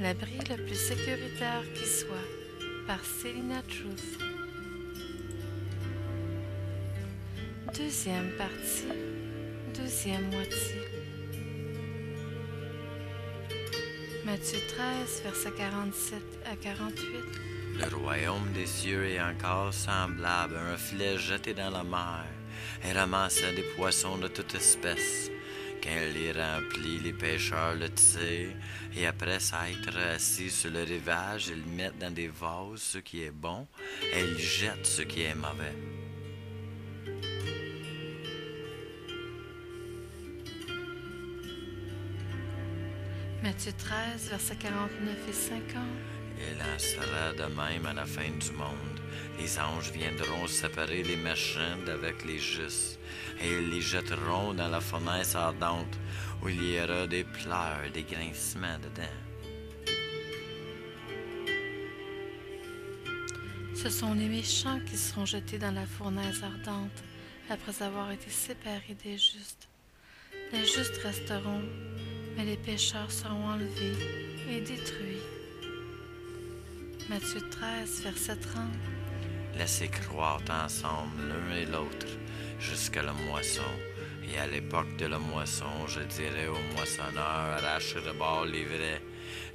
L'abri le plus sécuritaire qui soit, par Selina Truth. Deuxième partie, deuxième moitié. Matthieu 13, versets 47 à 48. Le royaume des cieux est encore semblable à un filet jeté dans la mer et ramassait des poissons de toute espèce. Quand il les remplit, les pêcheurs le tirent et après s'être assis sur le rivage, ils mettent dans des vases ce qui est bon et ils jettent ce qui est mauvais. Matthieu 13, versets 49 et 50. Il en sera de même à la fin du monde. Les anges viendront séparer les méchants d'avec les justes, et ils les jetteront dans la fournaise ardente, où il y aura des pleurs, des grincements dedans. Ce sont les méchants qui seront jetés dans la fournaise ardente, après avoir été séparés des justes. Les justes resteront, mais les pécheurs seront enlevés et détruits. Matthieu 13, verset 30. Laissez croître ensemble l'un et l'autre jusqu'à la moisson. Et à l'époque de la moisson, je dirai aux moissonneurs, arrachez d'abord les vrais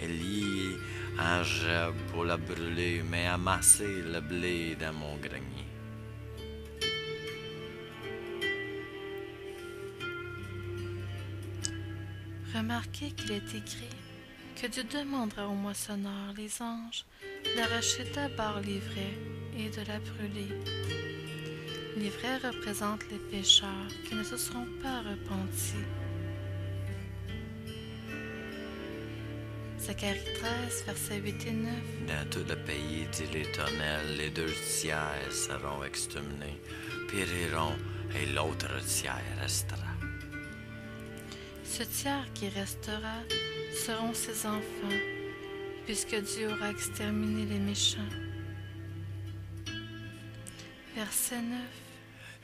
et liez en gerbes pour la brûler, mais amassez le blé dans mon grenier. Remarquez qu'il est écrit que Dieu demandera aux moissonneurs, les anges, d'arracher d'abord les vrais et de la brûler. Les vrais représentent les pécheurs qui ne se seront pas repentis. Zacharie 13, versets 8 et 9. Dans tout le pays, dit l'Éternel, les 2 tiers seront exterminés, périront, et l'autre tiers restera. Ce tiers qui restera seront ses enfants, puisque Dieu aura exterminé les méchants. Verset 9.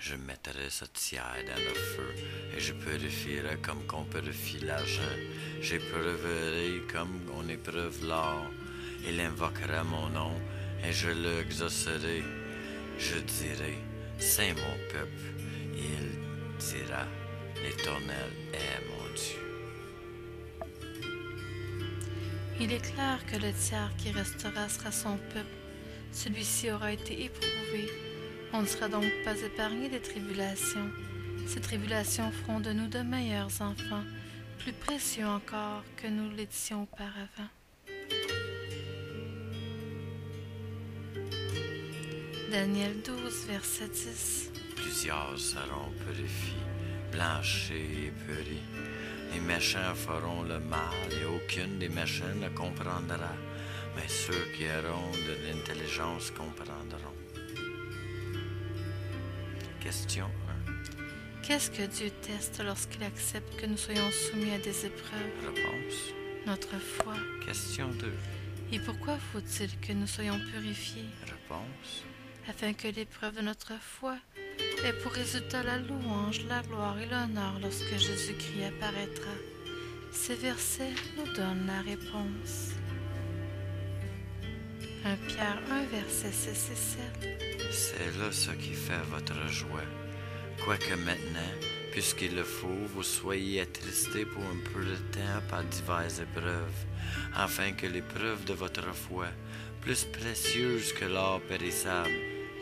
Je mettrai ce tiers dans le feu, et je purifierai comme qu'on purifie l'argent. J'éprouverai comme on éprouve l'or. Il invoquera mon nom, et je l'exaucerai. Je dirai, c'est mon peuple. Et il dira, l'Éternel est mon Dieu. Il est clair que le tiers qui restera sera son peuple. Celui-ci aura été éprouvé. On ne sera donc pas épargné des tribulations. Ces tribulations feront de nous de meilleurs enfants, plus précieux encore que nous l'étions auparavant. Daniel 12, verset 10. Plusieurs seront purifiés, blanchis et puris. Les méchants feront le mal et aucune des méchants ne comprendra, mais ceux qui auront de l'intelligence comprendront. Question 1. Qu'est-ce que Dieu teste lorsqu'il accepte que nous soyons soumis à des épreuves? Réponse. Notre foi. Question 2. Et pourquoi faut-il que nous soyons purifiés? Réponse. Afin que l'épreuve de notre foi ait pour résultat la louange, la gloire et l'honneur lorsque Jésus-Christ apparaîtra. Ces versets nous donnent la réponse. 1 Pierre 1, versets 6 et 7. C'est là ce qui fait votre joie. Quoique maintenant, puisqu'il le faut, vous soyez attristés pour un peu de temps par diverses épreuves, afin que l'épreuve de votre foi, plus précieuse que l'or périssable,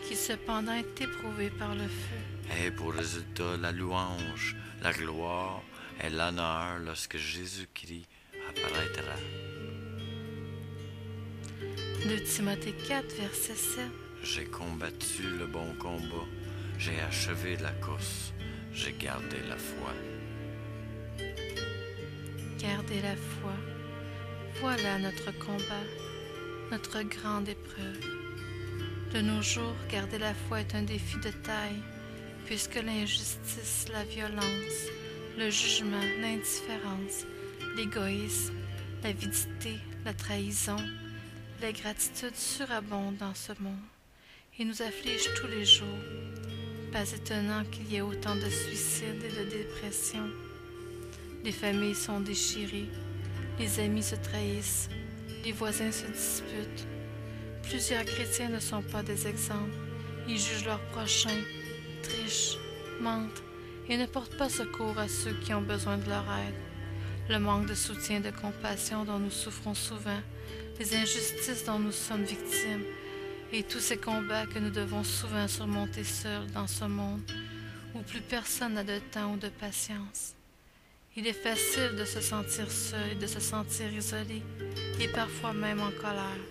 qui cependant est éprouvé par le feu, ait pour résultat la louange, la gloire et l'honneur lorsque Jésus-Christ apparaîtra. 2 Timothée 4, verset 7. J'ai combattu le bon combat, j'ai achevé la course, j'ai gardé la foi. Gardez la foi. Voilà notre combat, notre grande épreuve. De nos jours, garder la foi est un défi de taille, puisque l'injustice, la violence, le jugement, l'indifférence, l'égoïsme, l'avidité, la trahison, l'ingratitude surabondent dans ce monde et nous affligent tous les jours. Pas étonnant qu'il y ait autant de suicides et de dépressions. Les familles sont déchirées, les amis se trahissent, les voisins se disputent. Plusieurs chrétiens ne sont pas des exemples. Ils jugent leurs prochains, trichent, mentent et ne portent pas secours à ceux qui ont besoin de leur aide. Le manque de soutien et de compassion dont nous souffrons souvent, les injustices dont nous sommes victimes, et tous ces combats que nous devons souvent surmonter seuls dans ce monde où plus personne n'a de temps ou de patience. Il est facile de se sentir seul et de se sentir isolé, et parfois même en colère.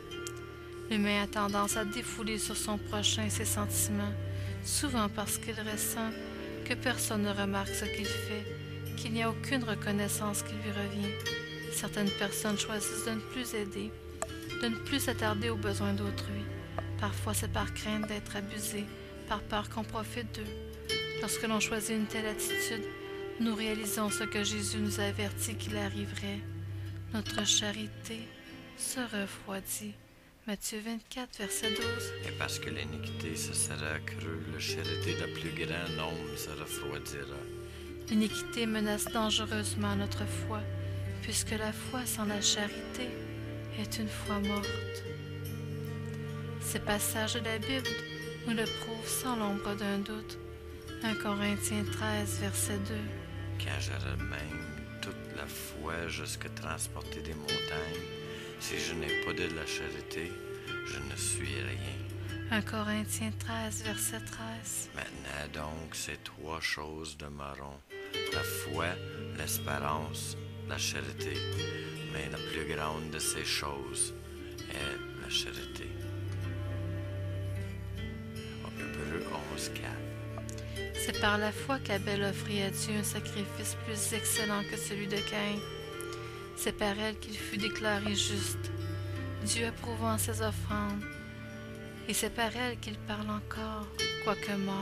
L'humain a tendance à défouler sur son prochain ses sentiments, souvent parce qu'il ressent que personne ne remarque ce qu'il fait, qu'il n'y a aucune reconnaissance qui lui revient. Certaines personnes choisissent de ne plus aider, de ne plus s'attarder aux besoins d'autrui. Parfois c'est par crainte d'être abusé, par peur qu'on profite d'eux. Lorsque l'on choisit une telle attitude, nous réalisons ce que Jésus nous a averti qu'il arriverait. Notre charité se refroidit. Matthieu 24, verset 12. Et parce que l'iniquité se sera accrue, la charité de plus grand nombre se refroidira. L'iniquité menace dangereusement notre foi, puisque la foi sans la charité est une foi morte. Ces passages de la Bible nous le prouvent sans l'ombre d'un doute. 1 Corinthiens 13, verset 2. Quand j'aurai même toute la foi jusqu'à transporter des montagnes, si je n'ai pas de la charité, je ne suis rien. 1 Corinthiens 13, verset 13. Maintenant donc, ces trois choses demeureront, la foi, l'espérance, la charité. Mais la plus grande de ces choses est la charité. Hébreux 11, 4. C'est par la foi qu'Abel offrit à Dieu un sacrifice plus excellent que celui de Caïn. C'est par elle qu'il fut déclaré juste, Dieu approuvant ses offrandes. Et c'est par elle qu'il parle encore, quoique mort.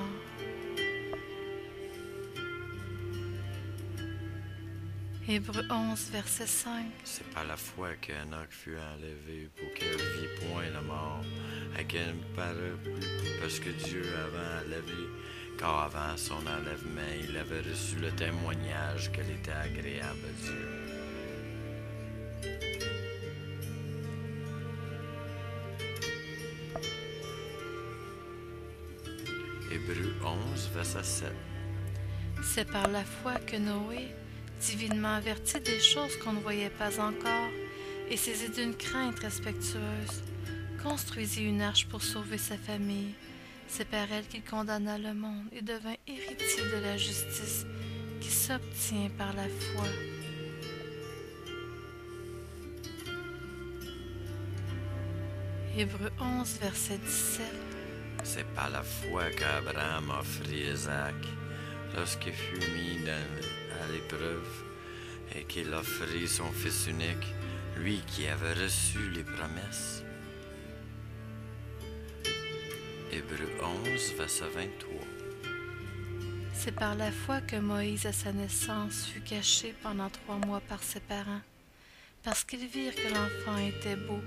Hébreux 11, verset 5. C'est par la foi qu'Enoch fut enlevé pour qu'elle vit point la mort, à qu'elle ne parut plus, parce que Dieu avait enlevé, car avant son enlèvement, il avait reçu le témoignage qu'elle était agréable à Dieu. Hébreux 11, verset 7. C'est par la foi que Noé, divinement averti des choses qu'on ne voyait pas encore, et saisi d'une crainte respectueuse, construisit une arche pour sauver sa famille. C'est par elle qu'il condamna le monde et devint héritier de la justice qui s'obtient par la foi. Hébreux 11, verset 17. C'est par la foi qu'Abraham offrit Isaac lorsqu'il fut mis à l'épreuve et qu'il offrit son fils unique, lui qui avait reçu les promesses. Hébreux 11, verset 23. C'est par la foi que Moïse, à sa naissance, fut caché pendant 3 mois par ses parents, parce qu'ils virent que l'enfant était beau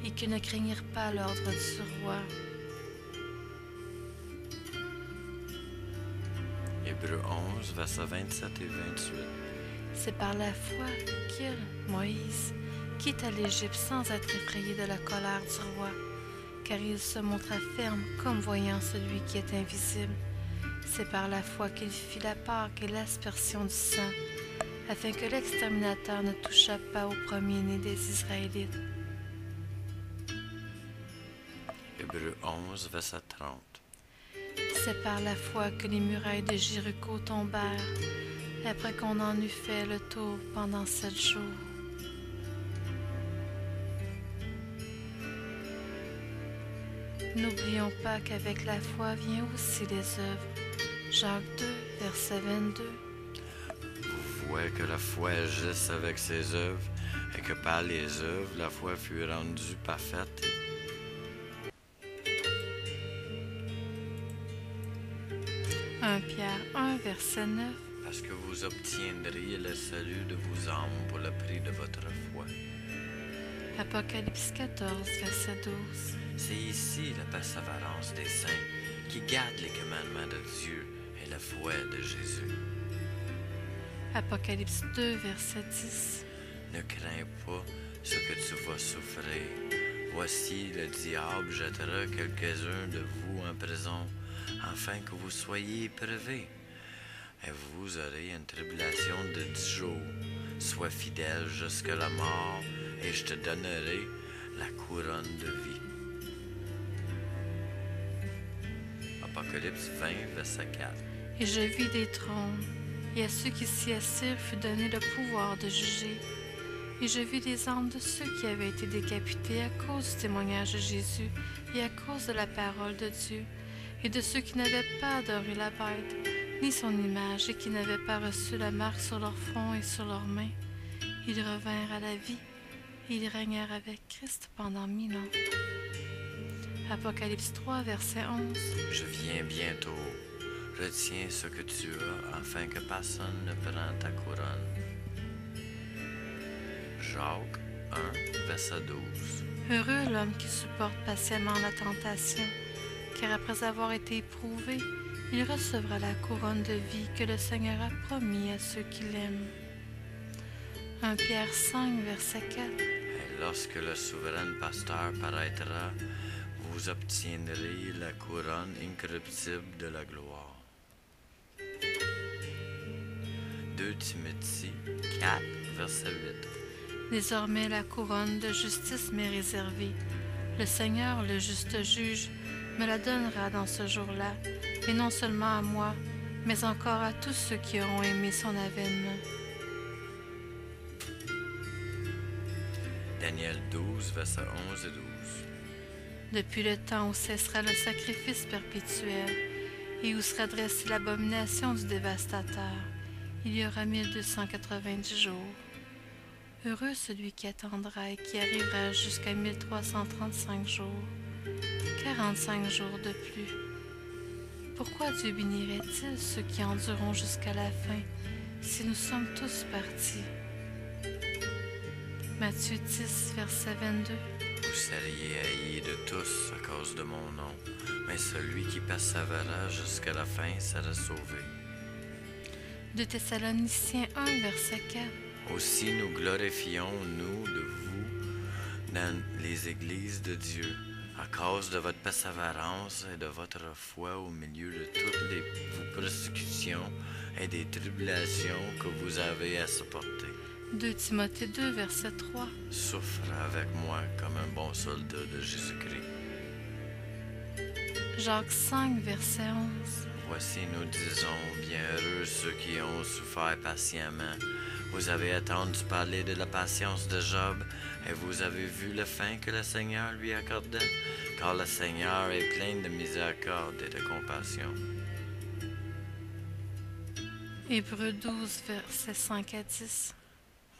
et qu'ils ne craignirent pas l'ordre du roi. Hébreux 11, versets 27 et 28. C'est par la foi qu'il, Moïse, quitta l'Égypte sans être effrayé de la colère du roi, car il se montra ferme comme voyant celui qui est invisible. C'est par la foi qu'il fit la Pâque et l'aspersion du sang, afin que l'exterminateur ne touchât pas au premier-né des Israélites. Hébreux 11, verset 30. C'est par la foi que les murailles de Jéricho tombèrent, après qu'on en eut fait le tour pendant 7 jours. N'oublions pas qu'avec la foi vient aussi les œuvres. Jacques 2, verset 22. Vous voyez que la foi agisse avec ses œuvres, et que par les œuvres, la foi fut rendue parfaite. Pierre 1, verset 9. Parce que vous obtiendriez le salut de vos âmes pour le prix de votre foi. Apocalypse 14, verset 12. C'est ici la persévérance des saints qui gardent les commandements de Dieu et la foi de Jésus. Apocalypse 2, verset 10. Ne crains pas ce que tu vas souffrir. Voici le diable jettera quelques-uns de vous en prison, afin que vous soyez éprouvés. Et vous aurez une tribulation de 10 jours. Sois fidèle jusqu'à la mort, et je te donnerai la couronne de vie. Apocalypse 20, verset 4. Et je vis des trônes, et à ceux qui s'y assirent fut donné le pouvoir de juger. Et je vis les âmes de ceux qui avaient été décapités à cause du témoignage de Jésus et à cause de la parole de Dieu, et de ceux qui n'avaient pas adoré la bête, ni son image, et qui n'avaient pas reçu la marque sur leur front et sur leurs mains. Ils revinrent à la vie, et ils régnèrent avec Christ pendant 1000 ans. Apocalypse 3, verset 11. Je viens bientôt. Retiens ce que tu as, afin que personne ne prenne ta couronne. Jacques 1, verset 12. Heureux l'homme qui supporte patiemment la tentation, car après avoir été éprouvé, il recevra la couronne de vie que le Seigneur a promis à ceux qui l'aiment. 1 Pierre 5, verset 4. Et lorsque le souverain pasteur paraîtra, vous obtiendrez la couronne incorruptible de la gloire. 2 Timothée 4, verset 8. Désormais la couronne de justice m'est réservée. Le Seigneur, le juste juge, me la donnera dans ce jour-là, et non seulement à moi, mais encore à tous ceux qui auront aimé son avènement. Daniel 12, versets 11 et 12. Depuis le temps où cessera le sacrifice perpétuel, et où sera dressée l'abomination du dévastateur, il y aura 1290 jours. Heureux celui qui attendra et qui arrivera jusqu'à 1335 jours, 45 jours de plus. Pourquoi Dieu bénirait-il ceux qui endureront jusqu'à la fin, si nous sommes tous partis? Matthieu 10, verset 22. Vous seriez haïs de tous à cause de mon nom, mais celui qui persévérera jusqu'à la fin sera sauvé. 2 Thessaloniciens 1, verset 4. Aussi nous glorifions, nous, de vous, dans les églises de Dieu, à cause de votre persévérance et de votre foi au milieu de toutes vos persécutions et des tribulations que vous avez à supporter. 2 Timothée 2, verset 3. Souffre avec moi comme un bon soldat de Jésus-Christ. Jacques 5, verset 11. Voici, nous disons, bienheureux ceux qui ont souffert patiemment. Vous avez attendu parler de la patience de Job, et vous avez vu la fin que le Seigneur lui accordait, car le Seigneur est plein de miséricorde et de compassion. Hébreux 12, versets 5 à 10.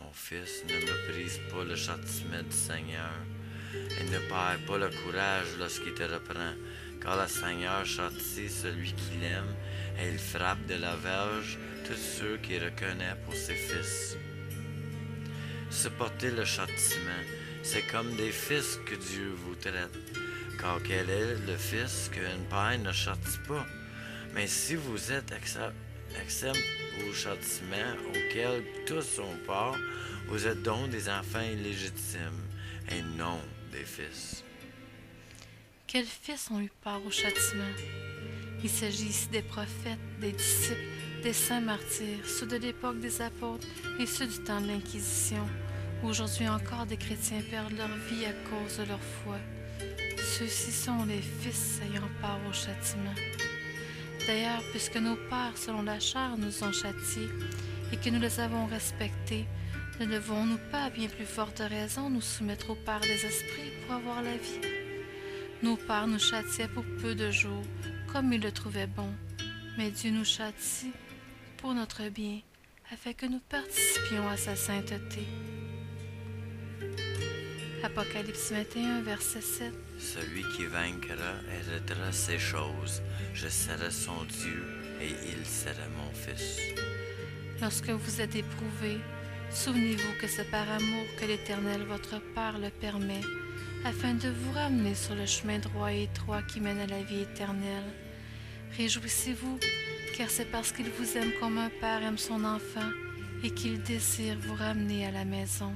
Mon fils, ne méprise pas le châtiment du Seigneur, et ne perds pas le courage lorsqu'il te reprend, car le Seigneur châtie celui qui l'aime, et il frappe de la verge tous ceux qui reconnaissent pour ses fils. Supporter le châtiment, c'est comme des fils que Dieu vous traite, car quel est le fils qu'un père ne châtie pas? Mais si vous êtes accepte au châtiment auquel tous sont part, vous êtes donc des enfants illégitimes, et non des fils. Quels fils ont eu part au châtiment? Il s'agit ici des prophètes, des disciples, des saints martyrs, ceux de l'époque des apôtres et ceux du temps de l'Inquisition. Aujourd'hui encore, des chrétiens perdent leur vie à cause de leur foi. Ceux-ci sont les fils ayant part au châtiment. D'ailleurs, puisque nos pères, selon la chair, nous ont châtiés et que nous les avons respectés, ne devons-nous pas, à bien plus forte raison, nous soumettre aux pères des esprits pour avoir la vie? Nos pères nous châtiaient pour peu de jours, comme ils le trouvaient bon, mais Dieu nous châtie pour notre bien, afin que nous participions à sa sainteté. Apocalypse 21, verset 7. Celui qui vaincra héritera ces choses. Je serai son Dieu et il sera mon fils. Lorsque vous êtes éprouvés, souvenez-vous que c'est par amour que l'Éternel votre Père le permet, afin de vous ramener sur le chemin droit et étroit qui mène à la vie éternelle. Réjouissez-vous, car c'est parce qu'il vous aime comme un père aime son enfant et qu'il désire vous ramener à la maison.